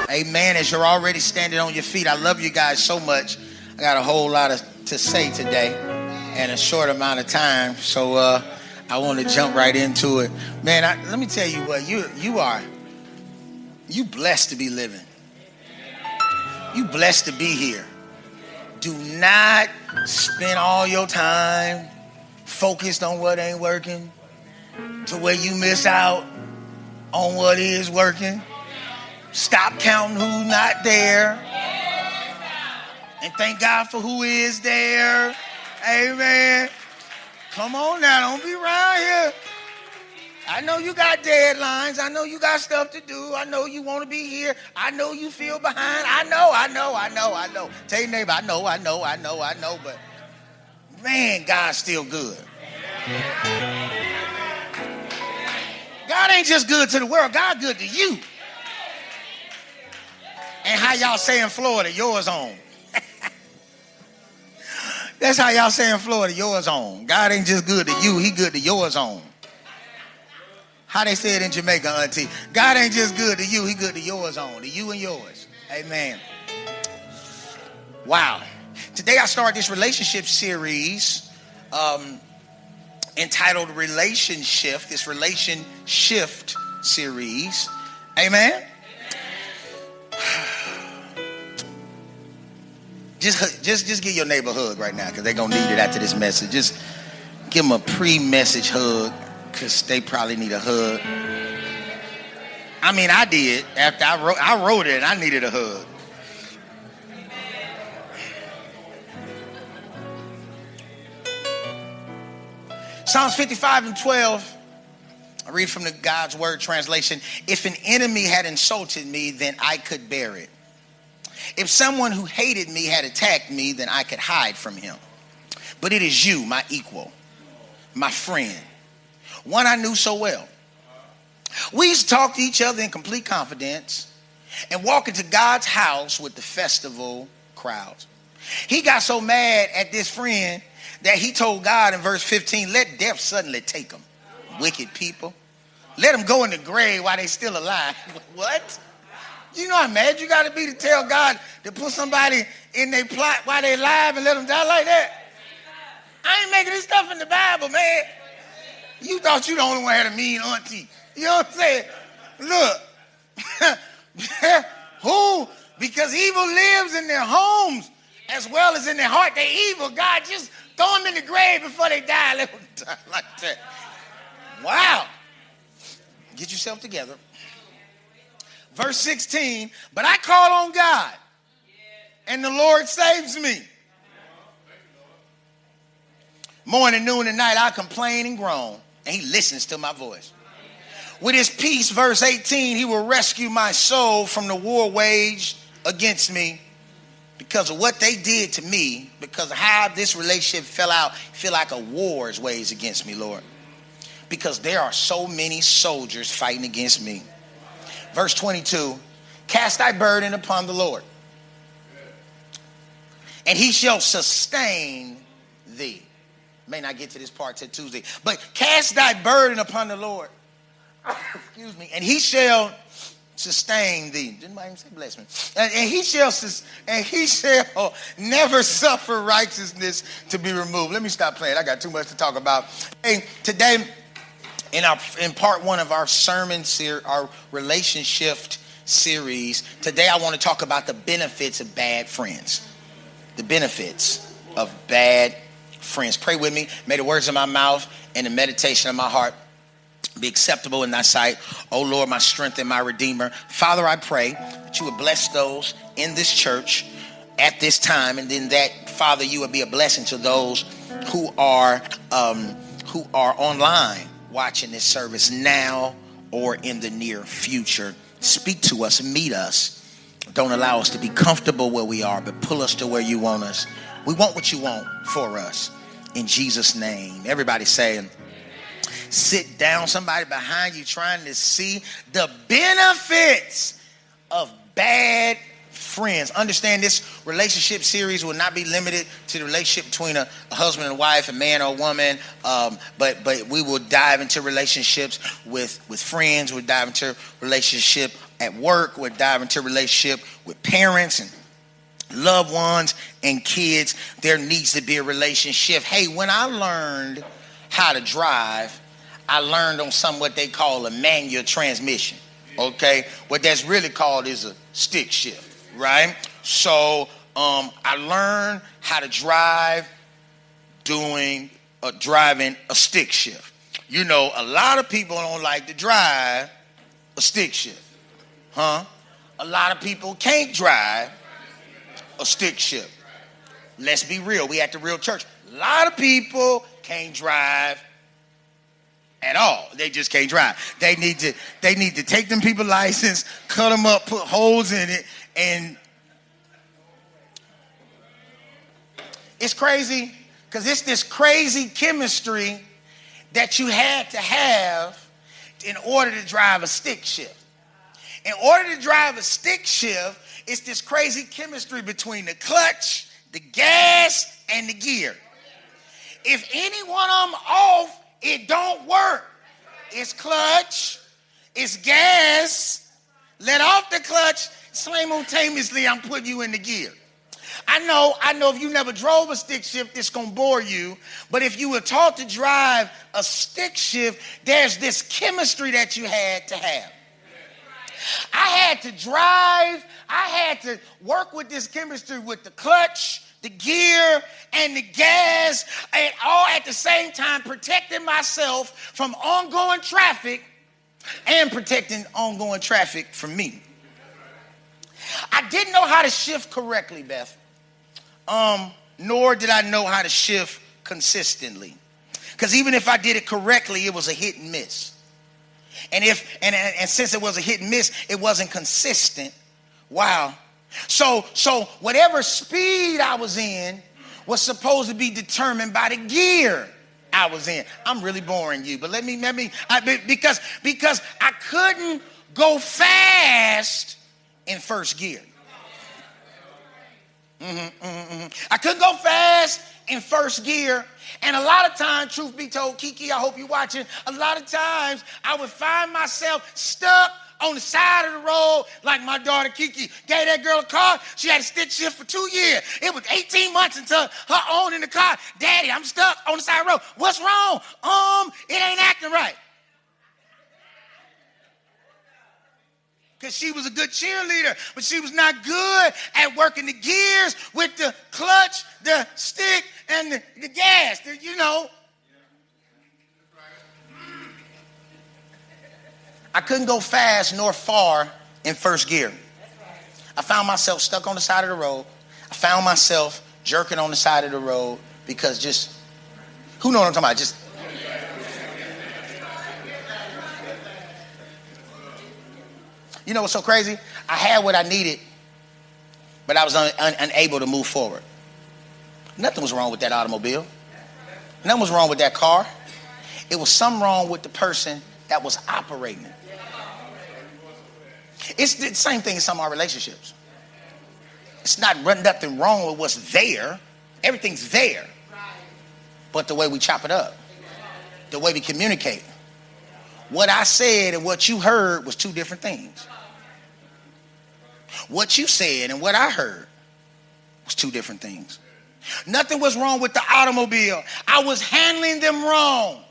Amen. As you're already standing on your feet, I love you guys so much. I got a whole lot to say today in a short amount of time. So I want to jump right into it. Man, let me tell you what, you blessed to be living. You blessed to be here. Do not spend all your time focused on what ain't working to where you miss out on what is working. Stop counting who's not there and thank God for who is there. Amen. Come on now, don't be around here. I know you got deadlines. I know you got stuff to do. I know you want to be here. I know you feel behind. I know. Tell your neighbor, I know. But man, God's still good. God ain't just good to the world. God good to you. And how y'all say in Florida, yours on. That's how y'all say in Florida, yours on. God ain't just good to you. He good to yours on. How they say it in Jamaica, auntie. God ain't just good to you. He good to yours on. To you and yours. Amen. Wow. Today I start this relationship series entitled RelationShift. This RelationShift series. Amen. Just give your neighbor a hug right now because they're going to need it after this message. Just give them a pre-message hug because they probably need a hug. I mean, I did. After I wrote it and I needed a hug. Psalms 55:12. I read from the God's Word translation. If an enemy had insulted me, then I could bear it. If someone who hated me had attacked me, then I could hide from him. But it is you, my equal, my friend, one I knew so well. We used to talk to each other in complete confidence and walk into God's house with the festival crowds. He got so mad at this friend that he told God in verse 15, let death suddenly take them. Wicked people. Let them go in the grave while they still alive. What? You know how mad you got to be to tell God to put somebody in their plot while they alive and let them die like that? I ain't making this stuff in the Bible, man. You thought you the only one had a mean auntie. You know what I'm saying? Look. Who? Because evil lives in their homes as well as in their heart. They evil. God, just throw them in the grave before they die. Let them die like that. Wow. Get yourself together. Verse 16, but I call on God, and the Lord saves me. Morning, noon, and night, I complain and groan, and he listens to my voice. With his peace, verse 18, he will rescue my soul from the war waged against me because of what they did to me, because of how this relationship fell out. I feel like a war is waged against me, Lord, because there are so many soldiers fighting against me. Verse 22, cast thy burden upon the Lord, and he shall sustain thee. May not get to this part till Tuesday, but cast thy burden upon the Lord, excuse me, and he shall sustain thee. Didn't I even say bless me? And he shall never suffer righteousness to be removed. Let me stop playing. I got too much to talk about. Hey, today, in part one of our sermon series, our RelationShift series, today I want to talk about the benefits of bad friends. The benefits of bad friends. Pray with me. May the words of my mouth and the meditation of my heart be acceptable in thy sight. Oh Lord, my strength and my redeemer. Father, I pray that you would bless those in this church at this time, and then that, Father, you would be a blessing to those who are online watching this service now or in the near future. Speak to us, meet us. Don't allow us to be comfortable where we are, but pull us to where you want us. We want what you want for us. In Jesus' name. Everybody saying, sit down. Somebody behind you trying to see the benefits of bad friends. friends. Understand this relationship series will not be limited to the relationship between a husband and wife, a man or a woman, but we will dive into relationships with friends. We'll dive into relationship at work. We'll dive into relationship with parents and loved ones and kids. There needs to be a relationship. Hey, when I learned how to drive, I learned on what they call a manual transmission. Okay, what that's really called is a stick shift, right? So I learned how to drive driving a stick shift. You know, a lot of people don't like to drive a stick shift, huh? A lot of people can't drive a stick shift. Let's be real. We at the real church. A lot of people can't drive at all. They just can't drive. They need to take them people license, cut them up, put holes in it, and it's crazy because it's this crazy chemistry that you had to have in order to drive a stick shift. In order to drive a stick shift, it's this crazy chemistry between the clutch, the gas, and the gear. If any one of them off, it don't work. It's clutch, it's gas. Let off the clutch, simultaneously I'm putting you in the gear. I know if you never drove a stick shift, it's going to bore you. But if you were taught to drive a stick shift, there's this chemistry that you had to have. I had to work with this chemistry with the clutch, the gear, and the gas, and all at the same time protecting myself from ongoing traffic and protecting ongoing traffic from me. I didn't know how to shift correctly, Beth. Nor did I know how to shift consistently. Because even if I did it correctly, it was a hit and miss. And since it was a hit and miss, it wasn't consistent. Wow. So whatever speed I was in was supposed to be determined by the gear I was in. I'm really boring you, but because I couldn't go fast in first gear. I couldn't go fast in first gear. And a lot of times, truth be told, Kiki, I hope you're watching, a lot of times I would find myself stuck on the side of the road like my daughter Kiki gave that girl a car. She had a stick shift for 2 years. It was 18 months until her own in the car. Daddy, I'm stuck on the side of the road. What's wrong? It ain't acting right. Because she was a good cheerleader, but she was not good at working the gears with the clutch, the stick, and the gas, I couldn't go fast nor far in first gear. I found myself stuck on the side of the road. I found myself jerking on the side of the road because who know what I'm talking about? You know what's so crazy? I had what I needed, but I was unable to move forward. Nothing was wrong with that automobile. Nothing was wrong with that car. It was something wrong with the person that was operating it. It's the same thing in some of our relationships. It's not nothing wrong with what's there. Everything's there. But the way we chop it up, the way we communicate. What I said and what you heard was two different things. What you said and what I heard was two different things. Nothing was wrong with the automobile. I was handling them wrong.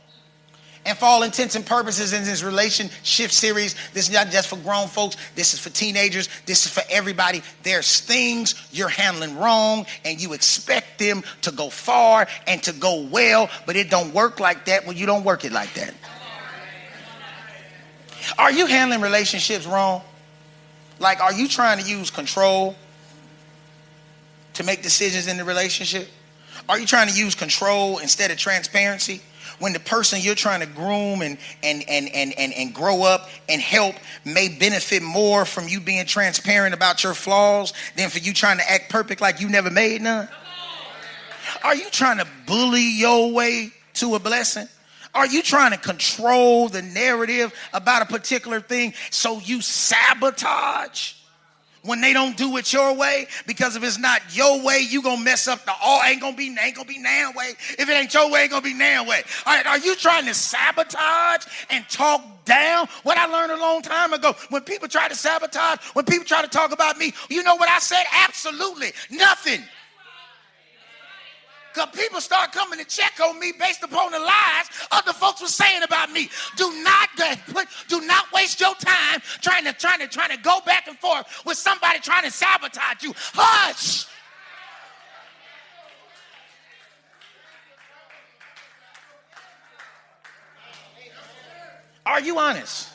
And for all intents and purposes in this RelationShift series, this is not just for grown folks. This is for teenagers. This is for everybody. There's things you're handling wrong and you expect them to go far and to go well, but it don't work like that when you don't work it like that. Are you handling relationships wrong? Like, are you trying to use control to make decisions in the relationship? Are you trying to use control instead of transparency? When the person you're trying to groom and grow up and help may benefit more from you being transparent about your flaws than for you trying to act perfect like you never made none? Are you trying to bully your way to a blessing? Are you trying to control the narrative about a particular thing so you sabotage when they don't do it your way, because if it's not your way, you gonna mess up the all. Ain't gonna be now way. If it ain't your way, ain't gonna be now way. All right, are you trying to sabotage and talk down? What I learned a long time ago, when people try to sabotage, when people try to talk about me, you know what I said? Absolutely nothing. Because people start coming to check on me based upon the lies other folks were saying about me. Do not waste your time trying to go back and forth with somebody trying to sabotage you. Hush. Are you honest?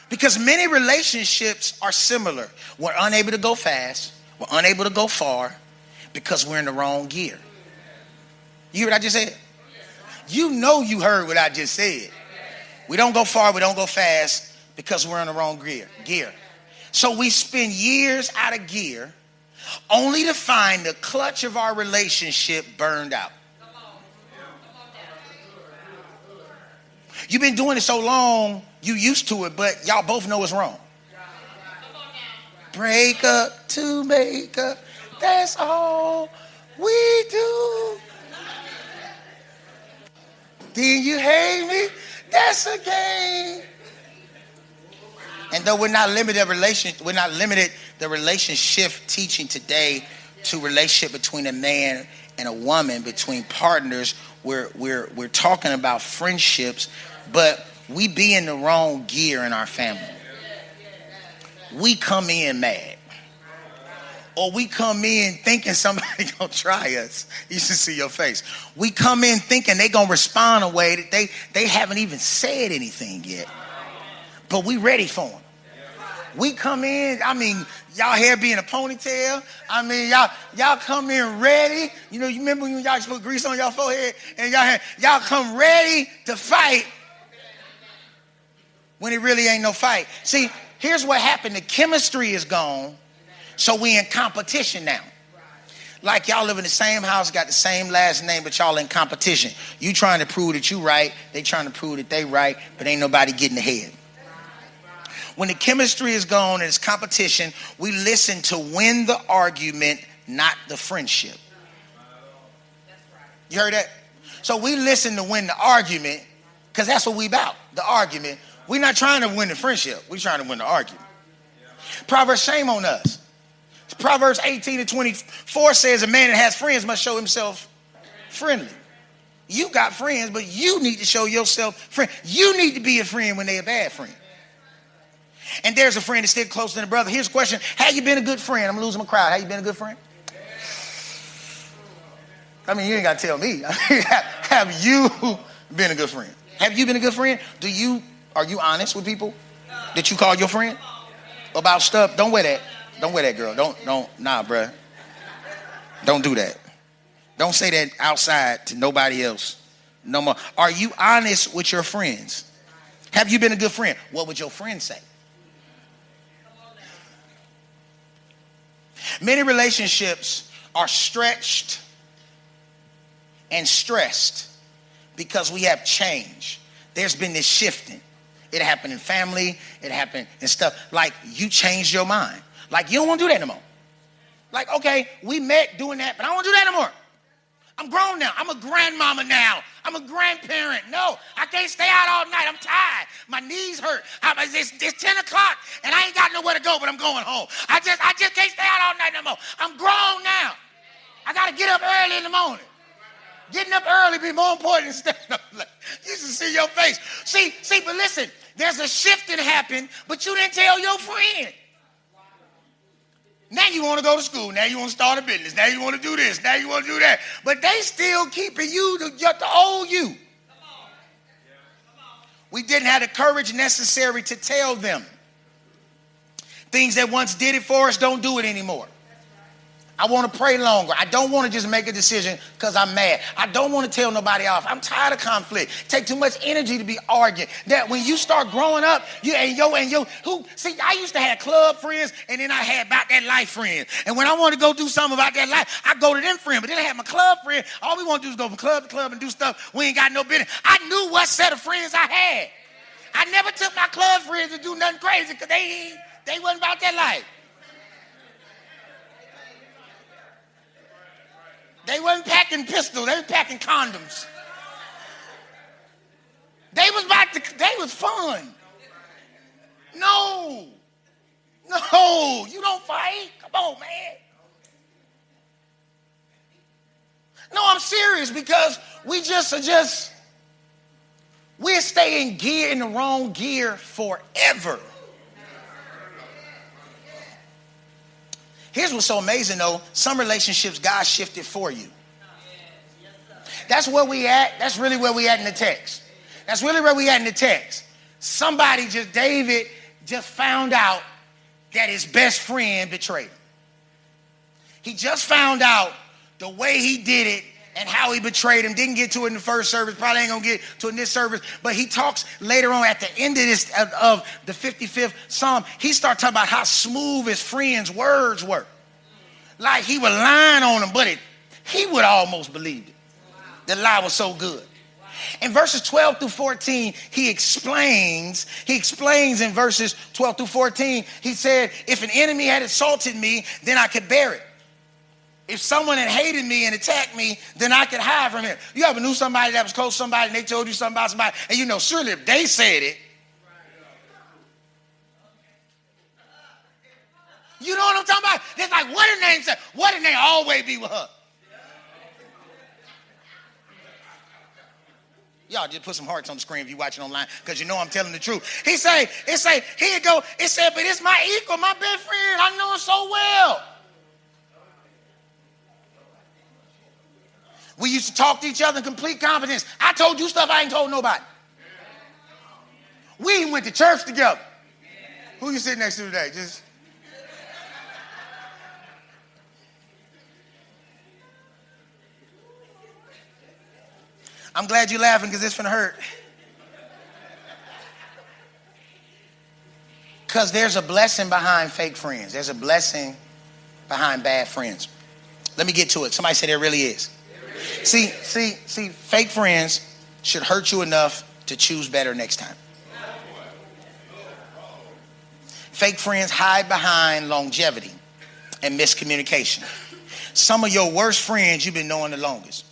Because many relationships are similar. We're unable to go fast. We're unable to go far because we're in the wrong gear. You hear what I just said? You know you heard what I just said. We don't go far, we don't go fast because we're in the wrong gear. So we spend years out of gear only to find the clutch of our relationship burned out. You've been doing it so long, you used to it, but y'all both know it's wrong. Break up to make up, that's all we do. Then you hate me? That's a game. And though we're not limited the relationship teaching today to relationship between a man and a woman, between partners. We're talking about friendships, but we be in the wrong gear in our family. We come in mad. Or we come in thinking somebody gonna try us. You should see your face. We come in thinking they gonna respond a way that they haven't even said anything yet. But we ready for them. We come in, y'all hair be in a ponytail. Y'all come in ready. You remember when y'all used to put grease on y'all forehead and y'all come ready to fight when it really ain't no fight. See, here's what happened. The chemistry is gone. So we in competition now. Like y'all live in the same house, got the same last name, but y'all in competition. You trying to prove that you right, they trying to prove that they right, but ain't nobody getting ahead. When the chemistry is gone and it's competition, we listen to win the argument, not the friendship. You heard that? So we listen to win the argument, because that's what we about, the argument. We're not trying to win the friendship. We're trying to win the argument. Proverbs, shame on us. Proverbs 18:24 says a man that has friends must show himself friendly. You got friends, but you need to show yourself friend. You need to be a friend when they're a bad friend. And there's a friend that's still closer than a brother. Here's a question. Have you been a good friend? I'm losing my crowd. Have you been a good friend? You ain't got to tell me. Have you been a good friend? Have you been a good friend? Are you honest with people that you call your friend about stuff? Don't wear that. Don't wear that, girl. Nah, bruh. Don't do that. Don't say that outside to nobody else no more. Are you honest with your friends? Have you been a good friend? What would your friends say? Many relationships are stretched and stressed because we have change. There's been this shifting. It happened in family. It happened in stuff. Like, you changed your mind. Like, you don't want to do that no more. Like, okay, we met doing that, but I don't want to do that no more. I'm grown now. I'm a grandmama now. I'm a grandparent. No, I can't stay out all night. I'm tired. My knees hurt. It's 10 o'clock, and I ain't got nowhere to go, but I'm going home. I just can't stay out all night no more. I'm grown now. I got to get up early in the morning. Getting up early be more important than staying up late. You should see your face. See, but listen, there's a shift that happened, but you didn't tell your friend. Now you want to go to school. Now you want to start a business. Now you want to do this. Now you want to do that. But they still keeping you the old you. We didn't have the courage necessary to tell them. Things that once did it for us don't do it anymore. I want to pray longer. I don't want to just make a decision because I'm mad. I don't want to tell nobody off. I'm tired of conflict. Take too much energy to be arguing. That when you start growing up, I used to have club friends, and then I had about that life friends. And when I want to go do something about that life, I go to them friends. But then I have my club friend. All we want to do is go from club to club and do stuff. We ain't got no business. I knew what set of friends I had. I never took my club friends to do nothing crazy because they wasn't about that life. They wasn't packing pistols. They was packing condoms. They was fun. No, you don't fight. Come on, man. No, I'm serious because we're staying in the wrong gear forever. Here's what's so amazing though. Some relationships God shifted for you. That's where we at. That's really where we at in the text. David just found out that his best friend betrayed him. He just found out the way he did it and how he betrayed him. Didn't get to it in the first service. Probably ain't gonna get to it in this service. But he talks later on at the end of the 55th Psalm. He starts talking about how smooth his friend's words were. Like he was lying on him, but he would almost believe it. The lie was so good. In verses 12 through 14, he explains in verses 12 through 14, he said, if an enemy had insulted me, then I could bear it. If someone had hated me and attacked me, then I could hide from him. You ever knew somebody that was close to somebody and they told you something about somebody, and you know, surely if they said it, you know what I'm talking about? It's like, what did they say? What did they always be with her? Y'all just put some hearts on the screen if you're watching online, because you know I'm telling the truth. It say, here you go. It said, but it's my equal, my best friend. I know him so well. We used to talk to each other in complete confidence. I told you stuff I ain't told nobody. We even went to church together. Who you sitting next to today? I'm glad you're laughing because it's finna hurt. Because there's a blessing behind fake friends. There's a blessing behind bad friends. Let me get to it. Somebody said there really is. See, fake friends should hurt you enough to choose better next time. Fake friends hide behind longevity and miscommunication. Some of your worst friends you've been knowing the longest.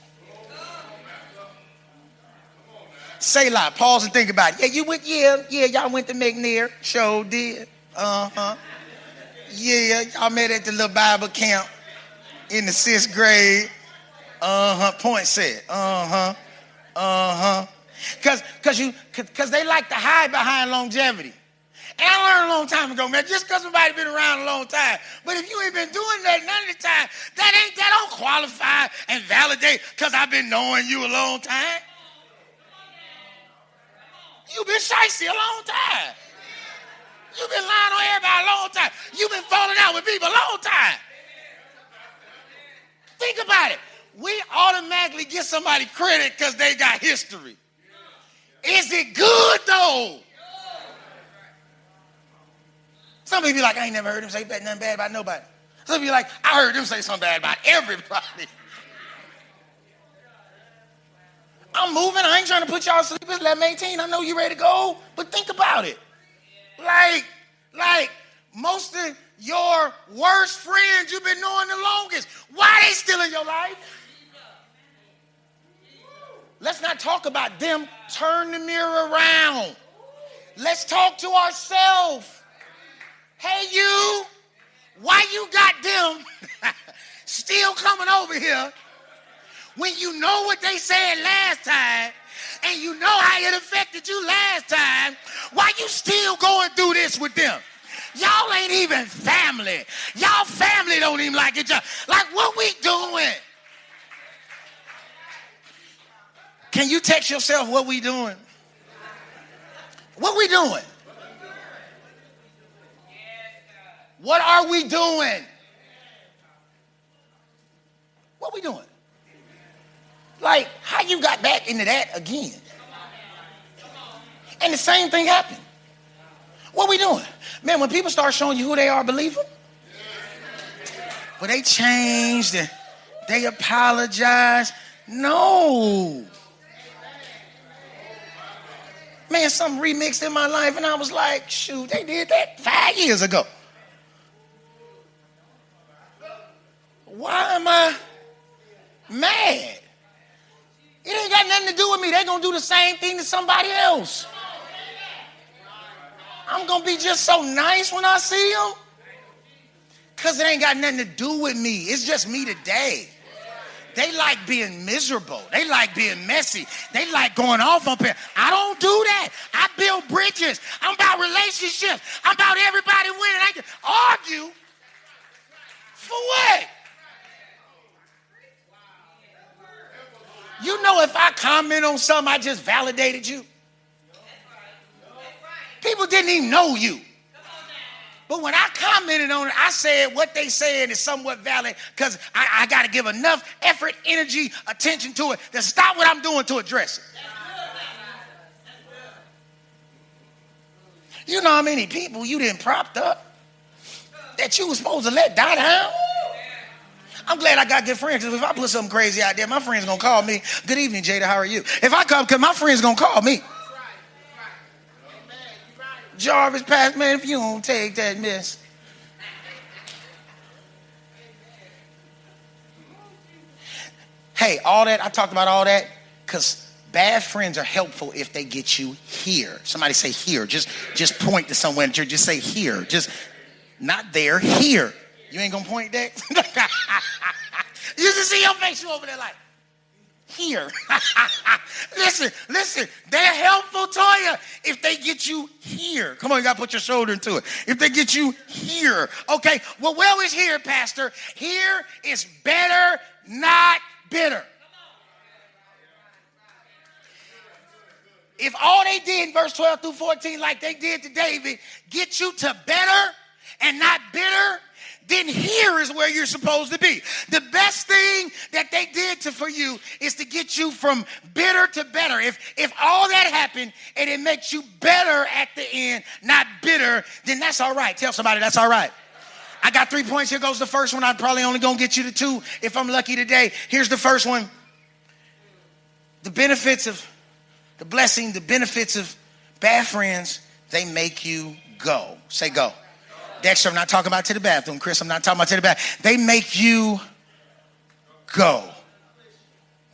Say a lot. Pause and think about it. Y'all went to McNair. Sure did. Yeah, y'all met at the little Bible camp in the 6th grade. Point said. Because they like to hide behind longevity. And I learned a long time ago, man, just because somebody been around a long time. But if you ain't been doing that none of the time, that don't qualify and validate because I've been knowing you a long time. You've been shicey a long time. You've been lying on everybody a long time. You've been falling out with people a long time. Think about it. We automatically give somebody credit because they got history. Is it good though? Some people be like, I ain't never heard him say nothing bad about nobody. Some people be like, I heard him say something bad about everybody. I'm moving. I ain't trying to put y'all to sleep. It's 11:18. I know you ready to go. But think about it. Like most of your worst friends you've been knowing the longest. Why they still in your life? Let's not talk about them. Turn the mirror around. Let's talk to ourselves. Hey, you. Why you got them still coming over here? When you know what they said last time and you know how it affected you last time, why you still going through this with them? Y'all ain't even family. Y'all family don't even like each other. Like, what we doing? Can you text yourself what we doing? What we doing? What are we doing? What we doing? Like, how you got back into that again? And the same thing happened. What we doing? Man, when people start showing you who they are, believe them? Well, they changed and they apologized. No. Man, something remixed in my life and I was like, shoot, they did that 5 years ago. Why am I mad. It ain't got nothing to do with me. They're going to do the same thing to somebody else. I'm going to be just so nice when I see them. Because it ain't got nothing to do with me. It's just me today. They like being miserable. They like being messy. They like going off on people. I don't do that. I build bridges. I'm about relationships. I'm about everybody winning. I can argue. For what? You know, if I comment on something, I just validated you. People didn't even know you. But when I commented on it, I said what they said is somewhat valid because I got to give enough effort, energy, attention to it to stop what I'm doing to address it. You know how many people you didn't propped up that you were supposed to let die down? I'm glad I got good friends because if I put something crazy out there, my friend's going to call me. Good evening, Jada, how are you? If I come, because my friend's going to call me. Jarvis, Pastor, man, if you don't take that mess. Hey, all that, I talked about all that because bad friends are helpful if they get you here. Somebody say here. Just point to somewhere. Just say here. Just not there, here. You ain't going to point that? You just see your face, you over there like, here. Listen, they're helpful to you if they get you here. Come on, you got to put your shoulder into it. If they get you here. Okay, well, where is here, Pastor? Here is better, not bitter. If all they did in verse 12 through 14, like they did to David, get you to better and not bitter, then here is where you're supposed to be. The best thing that they did for you is to get you from bitter to better. If all that happened and it makes you better at the end, not bitter, then that's all right. Tell somebody that's all right. I got 3 points. Here goes the first one. I'm probably only going to get you to 2 if I'm lucky today. Here's the first one. The benefits of the blessing, the benefits of bad friends, they make you go. Say go. Dexter, I'm not talking about to the bathroom. Chris, I'm not talking about to the bathroom. They make you go.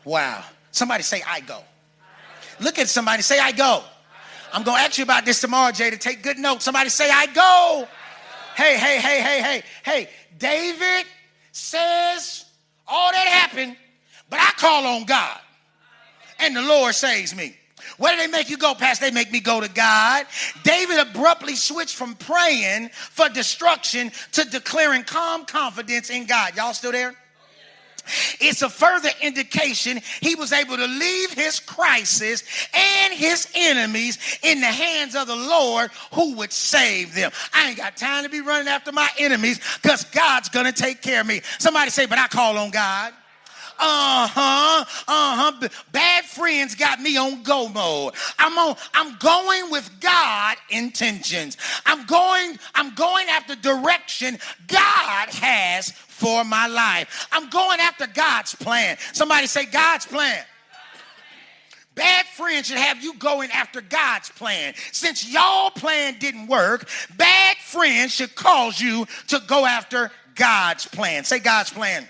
Wow. Somebody say, I go. Look at somebody, say, I go. I'm going to ask you about this tomorrow, Jay, to take good notes. Somebody say, I go. Hey. David says all that happened, but I call on God, and the Lord saves me. Where do they make you go, Pastor? They make me go to God. David abruptly switched from praying for destruction to declaring calm confidence in God. Y'all still there? It's a further indication he was able to leave his crisis and his enemies in the hands of the Lord who would save them. I ain't got time to be running after my enemies because God's going to take care of me. Somebody say, but I call on God. Bad friends got me on go mode. I'm going with God intentions. I'm going after direction God has for my life. I'm going after God's plan. Somebody say God's plan. Bad friends should have you going after God's plan. Since y'all plan didn't work, bad friends should cause you to go after God's plan. Say God's plan.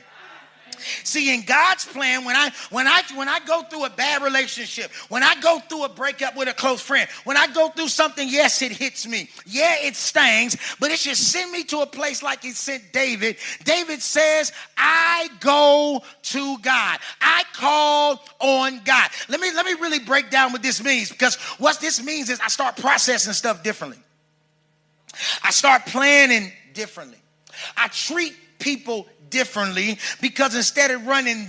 See, in God's plan, when I go through a bad relationship, when I go through a breakup with a close friend, when I go through something, yes, it hits me. Yeah, it stings, but it should send me to a place like he sent David. David says, I go to God. I call on God. Let me really break down what this means, because what this means is I start processing stuff differently. I start planning differently. I treat people differently, because instead of running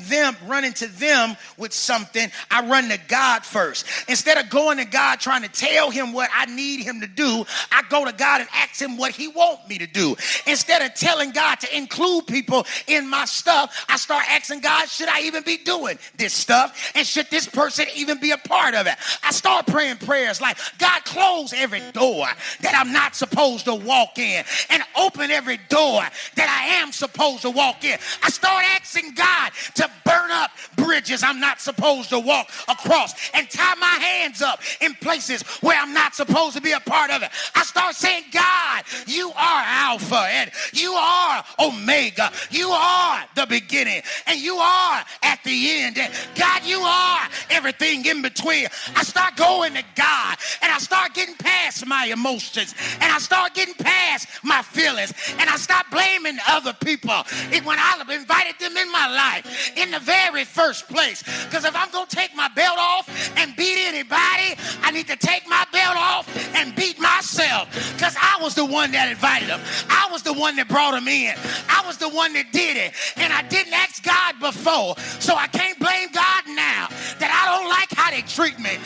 to them with something, I run to God first. Instead of going to God trying to tell him what I need him to do, I go to God and ask him what he wants me to do. Instead of telling God to include people in my stuff, I start asking God, should I even be doing this stuff? And should this person even be a part of it? I start praying prayers like, God, close every door that I'm not supposed to walk in and open every door that I am supposed to walk in. I start asking God to burn up bridges I'm not supposed to walk across and tie my hands up in places where I'm not supposed to be a part of it. I start saying, God, you are Alpha and you are Omega. You are the beginning and you are at the end. And God, you are everything in between. I start going to God and I start getting past my emotions and I start getting past my feelings and I stop blaming other people when I invited them in my life in the very first place. Because if I'm going to take my belt off and beat anybody, I need to take my belt off and beat myself, because I was the one that invited them. I was the one that brought them in. I was the one that did it, and I didn't ask God before, so I can't blame God now that I don't like how they treat me.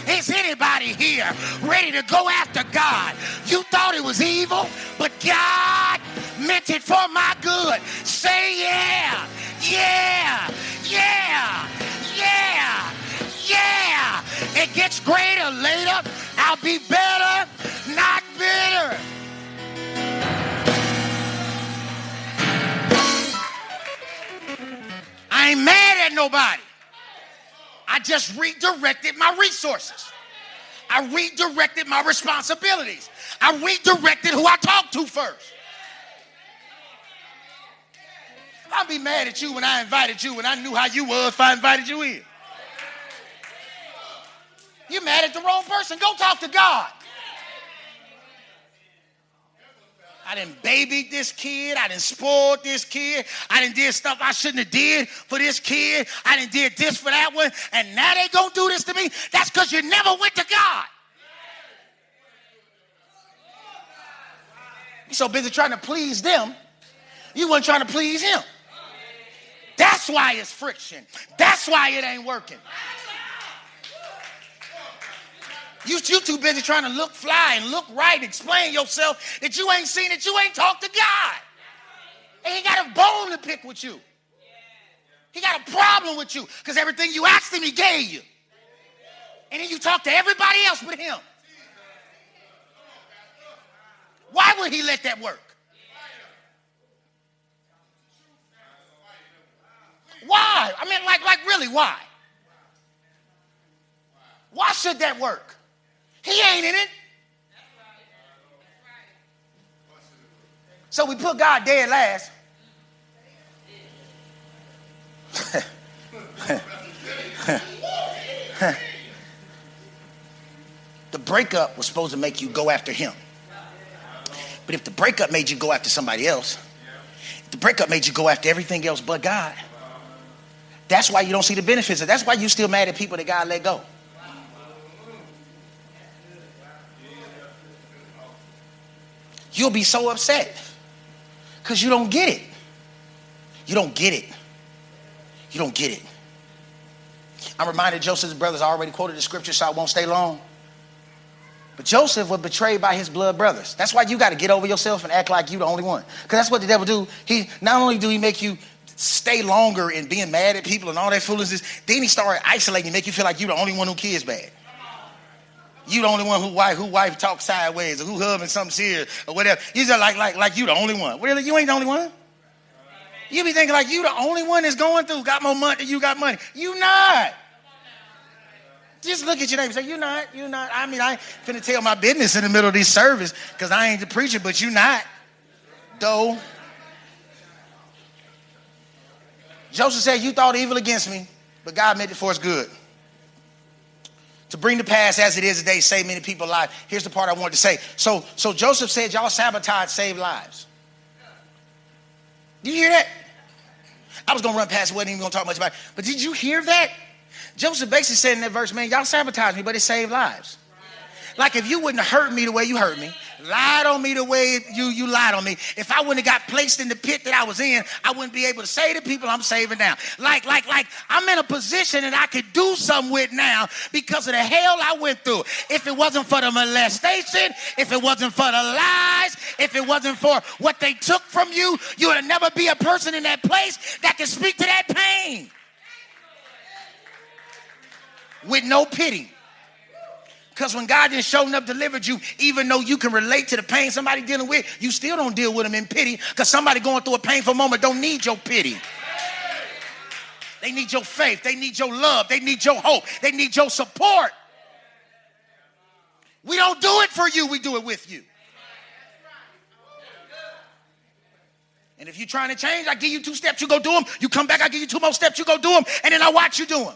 Is anybody here ready to go after God? You thought it was evil, but God meant it for my good. Say yeah, yeah, yeah, yeah, yeah. It gets greater later. I'll be better, not bitter. I ain't mad at nobody. I just redirected my resources. I redirected my responsibilities. I redirected who I talked to first. I'd be mad at you when I invited you when I knew how you was if I invited you in. You mad at the wrong person. Go talk to God. I done babied this kid. I done spoiled this kid. I done did stuff I shouldn't have did for this kid. I done did this for that one. And now they gonna do this to me? That's because you never went to God. You're so busy trying to please them, you weren't trying to please him. That's why it's friction. That's why it ain't working. You too busy trying to look fly and look right and explain yourself that you ain't seen it. You ain't talked to God. And he got a bone to pick with you. He got a problem with you because everything you asked him, he gave you. And then you talk to everybody else but him. Why would he let that work? Why? I mean, like really, why? Why should that work? He ain't in it. So we put God dead last. The breakup was supposed to make you go after him. But if the breakup made you go after somebody else, if the breakup made you go after everything else but God, that's why you don't see the benefits of it. That's why you still mad at people that God let go. You'll be so upset because you don't get it. You don't get it. You don't get it. I'm reminded Joseph's brothers, I already quoted the scripture, so I won't stay long. But Joseph was betrayed by his blood brothers. That's why you got to get over yourself and act like you the only one. Because that's what the devil do. He not only do he make you stay longer in being mad at people and all that foolishness, then he started isolating you, make you feel like you the only one who cares bad. You the only one who wife talks sideways or who hubbing something serious or whatever. You just like you the only one. Really, you ain't the only one. You be thinking like you the only one that's going through, got more money than you got money. You not. Just look at your neighbor and say, you not. I mean, I ain't finna tell my business in the middle of this service because I ain't the preacher, but you not. Though. Joseph said, you thought evil against me, but God meant it for his good. To bring to pass as it is today, save many people's lives. Here's the part I wanted to say. So Joseph said, y'all sabotage saved lives. Did you hear that? I was going to run past it, wasn't even going to talk much about it. But did you hear that? Joseph basically said in that verse, man, y'all sabotage me, but it saved lives. Like if you wouldn't have hurt me the way you hurt me, lied on me the way you lied on me, if I wouldn't have got placed in the pit that I was in, I wouldn't be able to say to people I'm saving now. Like I'm in a position that I could do something with now because of the hell I went through. If it wasn't for the molestation, if it wasn't for the lies, if it wasn't for what they took from you, you would never be a person in that place that can speak to that pain with no pity. Because when God didn't show up, delivered you, even though you can relate to the pain somebody dealing with, you still don't deal with them in pity, because somebody going through a painful moment don't need your pity. They need your faith. They need your love. They need your hope. They need your support. We don't do it for you. We do it with you. And if you're trying to change, I give you 2 steps, you go do them. You come back, I give you 2 more steps, you go do them. And then I watch you do them.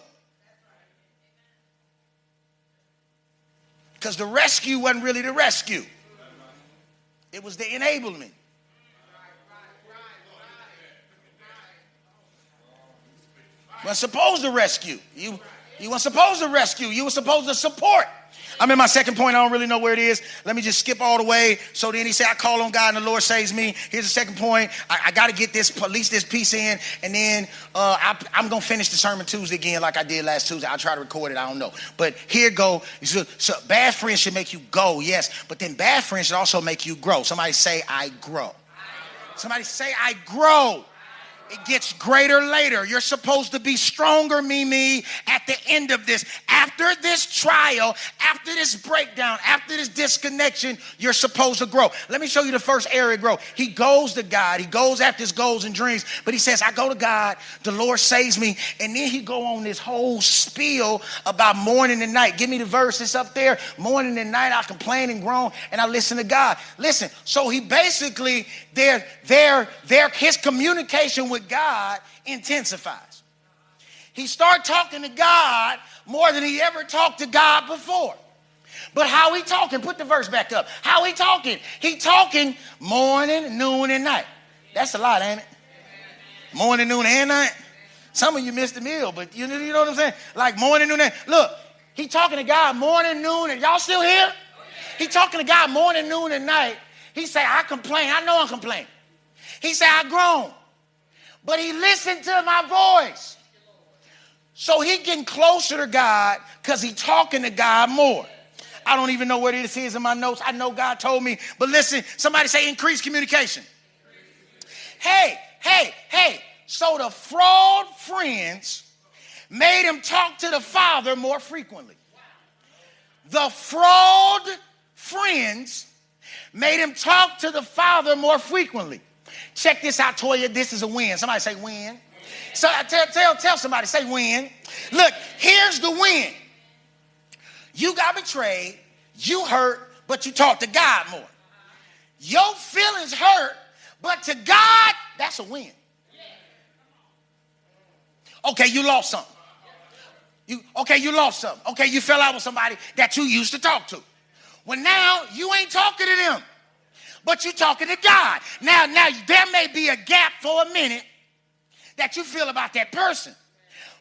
Because the rescue wasn't really the rescue. It was the enablement. You weren't supposed to rescue. You weren't supposed to rescue. You were supposed to support. I'm in my second point. I don't really know where it is. Let me just skip all the way. So then he said, I call on God and the Lord saves me. Here's the second point. I got to get this, at least this piece in. And then I'm going to finish the sermon Tuesday again like I did last Tuesday. I'll try to record it. I don't know. But here go. So bad friends should make you go, yes. But then bad friends should also make you grow. Somebody say, I grow. Somebody say, I grow. It gets greater later. You're supposed to be stronger, Mimi, at the end of this. After this trial, after this breakdown, after this disconnection, you're supposed to grow. Let me show you the first area of growth. He goes to God. He goes after his goals and dreams. But he says, I go to God. The Lord saves me. And then he go on this whole spiel about morning and night. Give me the verse. It's up there. Morning and night, I complain and groan, and I listen to God. Listen, so he basically, his communication with God intensifies. He started talking to God more than he ever talked to God before. But how he talking? Put the verse back up. How he talking? He talking morning, noon, and night. That's a lot, ain't it? Morning, noon, and night. Some of you missed the meal, but you know what I'm saying? Like morning, noon, and night. Look, he talking to God morning, noon, and y'all still here? He talking to God morning, noon, and night. He say, I complain. I know I complain. He say, I groan. But he listened to my voice. So he getting closer to God because he talking to God more. I don't even know where this is in my notes. I know God told me. But listen, somebody say increase communication. Hey. So the fraud friends made him talk to the Father more frequently. The fraud friends made him talk to the Father more frequently. Check this out, Toya. This is a win. Somebody say win. So tell somebody, say win. Look, here's the win. You got betrayed, you hurt, but you talk to God more. Your feelings hurt, but to God, that's a win. Okay, you lost something. You lost something. Okay, you fell out with somebody that you used to talk to. Well, now you ain't talking to them, but you're talking to God. Now there may be a gap for a minute that you feel about that person.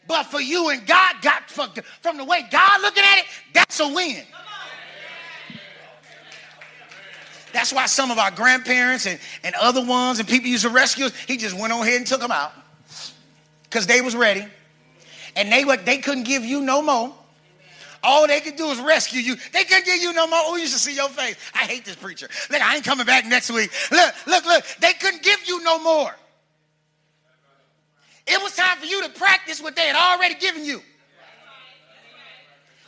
But for you and God, from the way God looking at it, that's a win. That's why some of our grandparents and other ones and people used to rescue us, he just went on ahead and took them out because they was ready. And they couldn't give you no more. All they could do is rescue you. They couldn't give you no more. Oh, you should see your face. I hate this preacher. Look, I ain't coming back next week. Look. They couldn't give you no more. It was time for you to practice what they had already given you.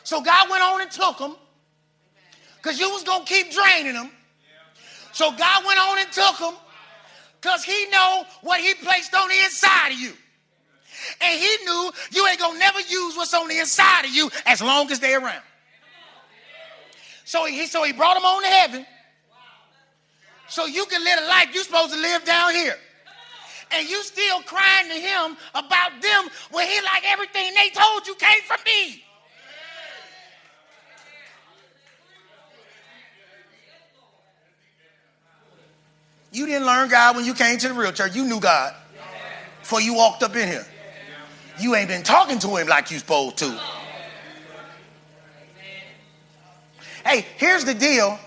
So God went on and took them because you was going to keep draining them. So God went on and took them because he know what he placed on the inside of you. And he knew you ain't going to never use what's on the inside of you as long as they're around. So he brought them on to heaven so you can live a life you're supposed to live down here. And you still crying to him about them when he like everything they told you came from me. You didn't learn God when you came to the real church. You knew God before you walked up in here. You ain't been talking to him like you supposed to. Hey, here's the deal.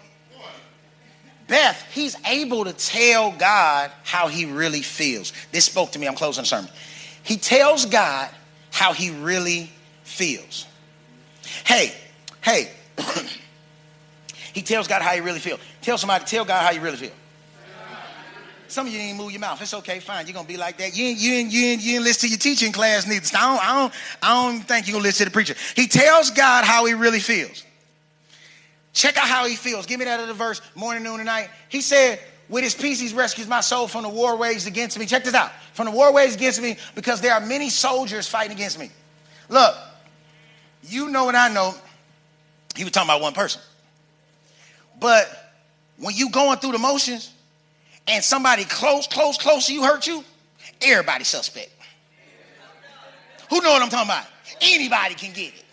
Beth, he's able to tell God how he really feels. This spoke to me. I'm closing the sermon. He tells God how he really feels. Hey. He tells God how he really feels. Tell God how you really feel. Some of you ain't move your mouth. It's okay, fine. You're going to be like that. You ain't listen to your teaching class neither. I don't think you're going to listen to the preacher. He tells God how he really feels. Check out how he feels. Give me that other verse, morning, noon, and night. He said, with his peace, he's rescued my soul from the war waged against me. Check this out. From the war waged against me, because there are many soldiers fighting against me. Look, you know and I know, he was talking about one person. But when you going through the motions and somebody close to you hurt you, everybody suspect. Who know what I'm talking about? Anybody can get it.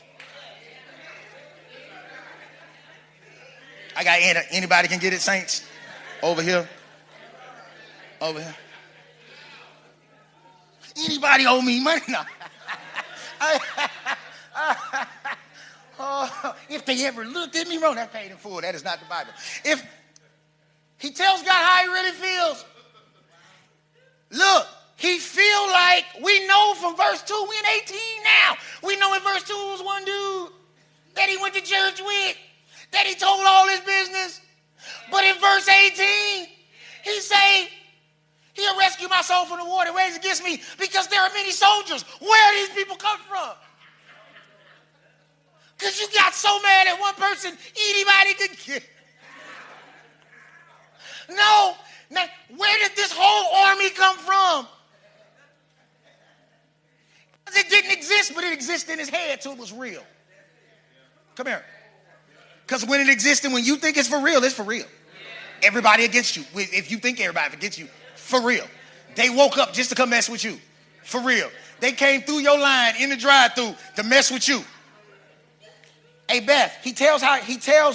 I got anybody can get it, saints? Over here. Over here. Anybody owe me money? No. If they ever looked at me wrong, that's paid in full. That is not the Bible. If he tells God how he really feels, look, he feel like, we know from verse 2, we in 18 now. We know in verse 2 it was one dude that he went to church with, that he told all his business. But in verse 18, he say, he'll rescue my soul from the war that waves against me, because there are many soldiers. Where do these people come from? Because you got so mad at one person, anybody could get. No. Now, where did this whole army come from? It didn't exist, but it existed in his head, so it was real. Come here. Because when it existed, when you think it's for real, it's for real. Everybody against you. If you think everybody against you, for real. They woke up just to come mess with you. For real. They came through your line in the drive-thru to mess with you. Hey, Beth, he tells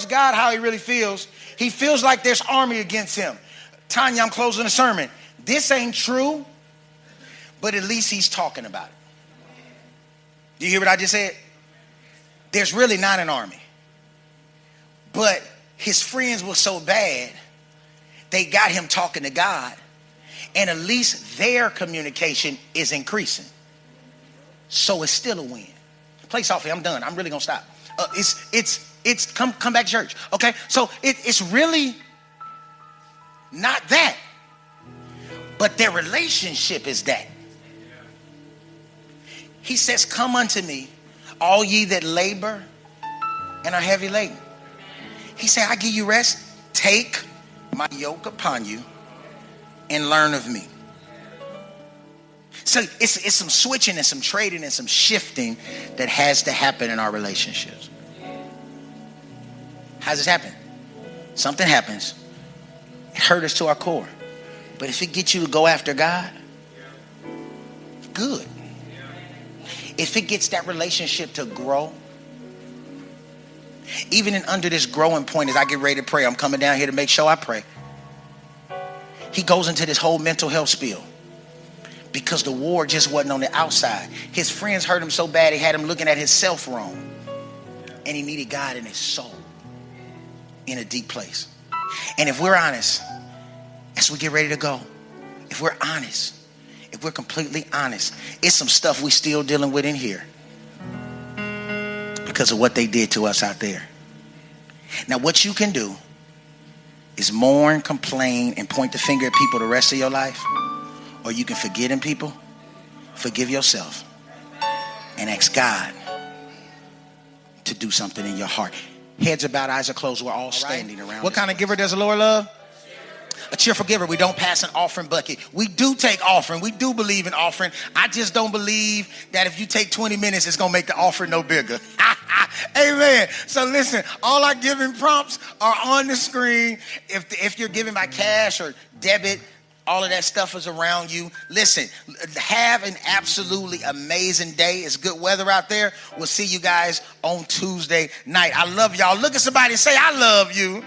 God how he really feels. He feels like there's army against him. Tanya, I'm closing the sermon. This ain't true, but at least he's talking about it. Do you hear what I just said? There's really not an army. But his friends were so bad, they got him talking to God. And at least their communication is increasing. So it's still a win. Play softly, I'm done. I'm really going to stop. It's come back to church. Okay, so it's really not that, but their relationship is that. He says, come unto me, all ye that labor and are heavy laden. He said, I give you rest. Take my yoke upon you and learn of me. So it's some switching and some trading and some shifting that has to happen in our relationships. How does this happen? Something happens. It hurt us to our core. But if it gets you to go after God, good. If it gets that relationship to grow, even under this growing point, as I get ready to pray, I'm coming down here to make sure I pray. He goes into this whole mental health spiel. Because the war just wasn't on the outside. His friends hurt him so bad, he had him looking at himself wrong. And he needed God in his soul, in a deep place. And if we're honest, as we get ready to go, if we're honest, if we're completely honest, it's some stuff we still dealing with in here because of what they did to us out there. Now, what you can do is mourn, complain, and point the finger at people the rest of your life. Or you can forget in people, forgive yourself, and ask God to do something in your heart. Heads are bowed, eyes are closed. We're all standing around. What kind of giver does the Lord love? A cheerful giver. We don't pass an offering bucket. We do take offering. We do believe in offering. I just don't believe that if you take 20 minutes, it's going to make the offering no bigger. Amen. So listen, all our giving prompts are on the screen. If you're giving by cash or debit, all of that stuff is around you. Listen, have an absolutely amazing day. It's good weather out there. We'll see you guys on Tuesday night. I love y'all. Look at somebody and say, I love you.